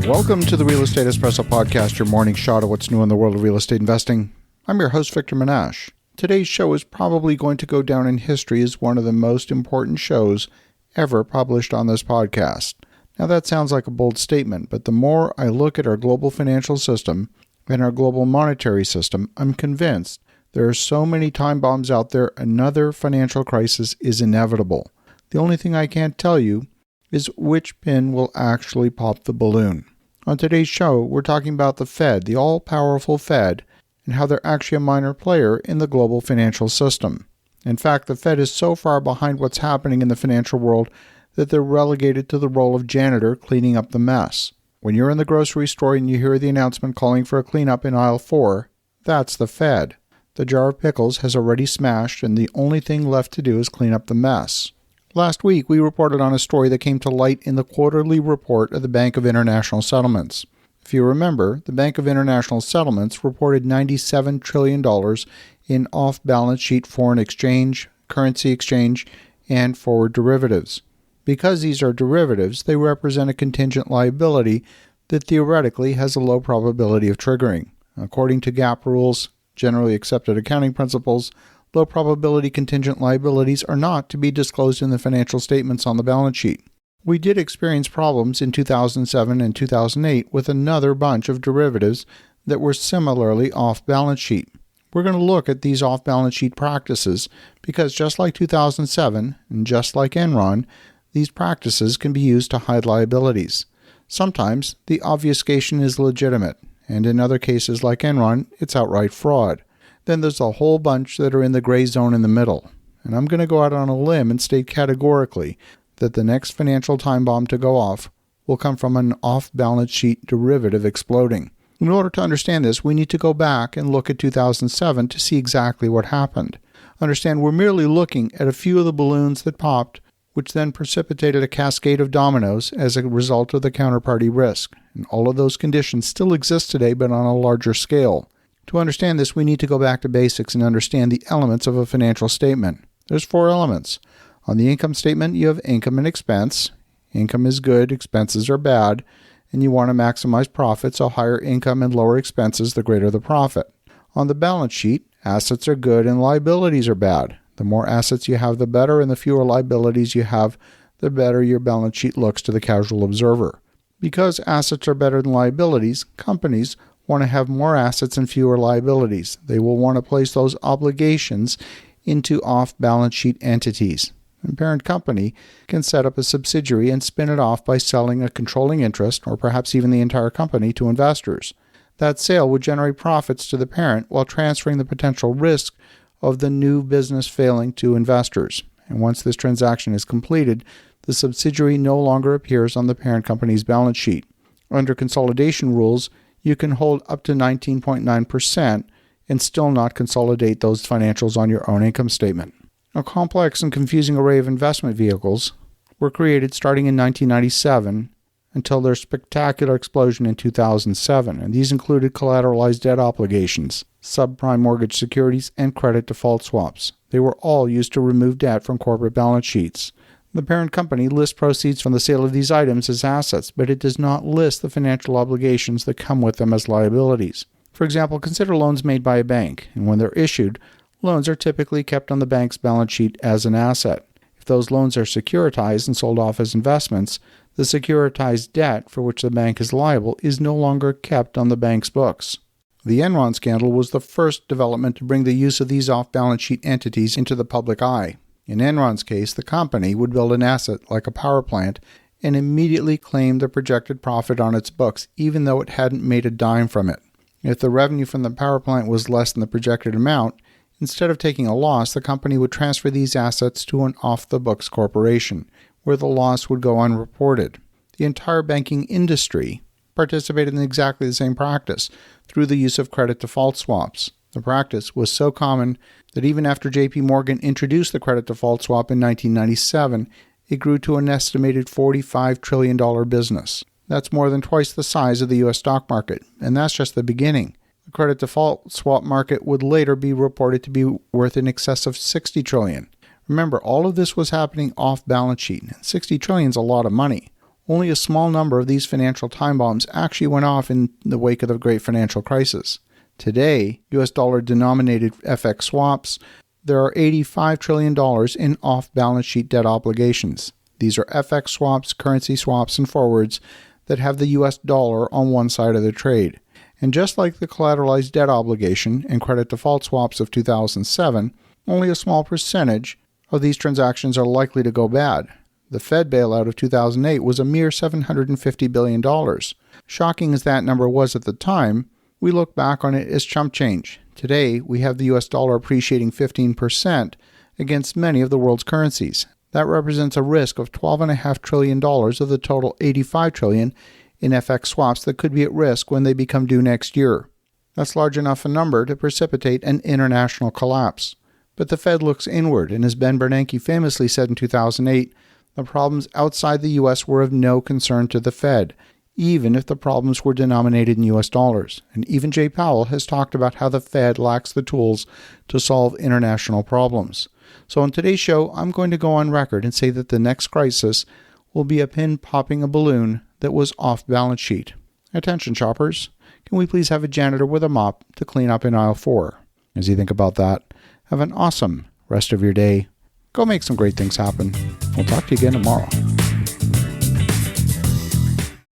Welcome to the Real Estate Espresso Podcast, your morning shot of what's new in the world of real estate investing. I'm your host, Victor Menashe. Today's show is probably going to go down in history as one of the most important shows ever published on this podcast. Now that sounds like a bold statement, but the more I look at our global financial system and our global monetary system, I'm convinced there are so many time bombs out there, another financial crisis is inevitable. The only thing I can't tell you is which pin will actually pop the balloon. On today's show, we're talking about the Fed, the all-powerful Fed, and how they're actually a minor player in the global financial system. In fact, the Fed is so far behind what's happening in the financial world that they're relegated to the role of janitor cleaning up the mess. When you're in the grocery store and you hear the announcement calling for a cleanup in aisle 4, that's the Fed. The jar of pickles has already smashed, and the only thing left to do is clean up the mess. Last week, we reported on a story that came to light in the quarterly report of the Bank of International Settlements. If you remember, the Bank of International Settlements reported $97 trillion in off-balance sheet foreign exchange, currency exchange, and forward derivatives. Because these are derivatives, they represent a contingent liability that theoretically has a low probability of triggering. According to GAAP rules, generally accepted accounting principles, low probability contingent liabilities are not to be disclosed in the financial statements on the balance sheet. We did experience problems in 2007 and 2008 with another bunch of derivatives that were similarly off-balance sheet. We're going to look at these off-balance sheet practices because just like 2007 and just like Enron, these practices can be used to hide liabilities. Sometimes the obfuscation is legitimate, and in other cases like Enron, it's outright fraud. Then there's a whole bunch that are in the gray zone in the middle. And I'm going to go out on a limb and state categorically that the next financial time bomb to go off will come from an off-balance sheet derivative exploding. In order to understand this, we need to go back and look at 2007 to see exactly what happened. Understand, we're merely looking at a few of the balloons that popped, which then precipitated a cascade of dominoes as a result of the counterparty risk. And all of those conditions still exist today, but on a larger scale. To understand this, we need to go back to basics and understand the elements of a financial statement. There's 4 elements. On the income statement, you have income and expense. Income is good, expenses are bad, and you want to maximize profit, so higher income and lower expenses, the greater the profit. On the balance sheet, assets are good and liabilities are bad. The more assets you have, the better, and the fewer liabilities you have, the better your balance sheet looks to the casual observer. Because assets are better than liabilities, companies want to have more assets and fewer liabilities. They will want to place those obligations into off-balance sheet entities. A parent company can set up a subsidiary and spin it off by selling a controlling interest, or perhaps even the entire company, to investors. That sale would generate profits to the parent while transferring the potential risk of the new business failing to investors. And once this transaction is completed, the subsidiary no longer appears on the parent company's balance sheet. Under consolidation rules, you can hold up to 19.9% and still not consolidate those financials on your own income statement. A complex and confusing array of investment vehicles were created starting in 1997 until their spectacular explosion in 2007, and these included collateralized debt obligations, subprime mortgage securities, and credit default swaps. They were all used to remove debt from corporate balance sheets. The parent company lists proceeds from the sale of these items as assets, but it does not list the financial obligations that come with them as liabilities. For example, consider loans made by a bank, and when they're issued, loans are typically kept on the bank's balance sheet as an asset. If those loans are securitized and sold off as investments, the securitized debt for which the bank is liable is no longer kept on the bank's books. The Enron scandal was the first development to bring the use of these off-balance sheet entities into the public eye. In Enron's case, the company would build an asset like a power plant and immediately claim the projected profit on its books, even though it hadn't made a dime from it. If the revenue from the power plant was less than the projected amount, instead of taking a loss, the company would transfer these assets to an off-the-books corporation, where the loss would go unreported. The entire banking industry participated in exactly the same practice through the use of credit default swaps. The practice was so common that even after J.P. Morgan introduced the credit default swap in 1997, it grew to an estimated $45 trillion business. That's more than twice the size of the U.S. stock market, and that's just the beginning. The credit default swap market would later be reported to be worth in excess of $60 trillion. Remember, all of this was happening off balance sheet. $60 trillion is a lot of money. Only a small number of these financial time bombs actually went off in the wake of the great financial crisis. Today, US dollar-denominated FX swaps, there are $85 trillion in off-balance sheet debt obligations. These are FX swaps, currency swaps, and forwards that have the US dollar on one side of the trade. And just like the collateralized debt obligation and credit default swaps of 2007, only a small percentage of these transactions are likely to go bad. The Fed bailout of 2008 was a mere $750 billion. Shocking as that number was at the time, we look back on it as chump change. Today, we have the US dollar appreciating 15% against many of the world's currencies. That represents a risk of $12.5 trillion of the total $85 trillion in FX swaps that could be at risk when they become due next year. That's large enough a number to precipitate an international collapse. But the Fed looks inward, and as Ben Bernanke famously said in 2008, the problems outside the U.S. were of no concern to the Fed, even if the problems were denominated in U.S. dollars. And even Jay Powell has talked about how the Fed lacks the tools to solve international problems. So on today's show, I'm going to go on record and say that the next crisis will be a pin popping a balloon that was off balance sheet. Attention shoppers, can we please have a janitor with a mop to clean up in aisle 4? As you think about that, have an awesome rest of your day. Go make some great things happen. We'll talk to you again tomorrow.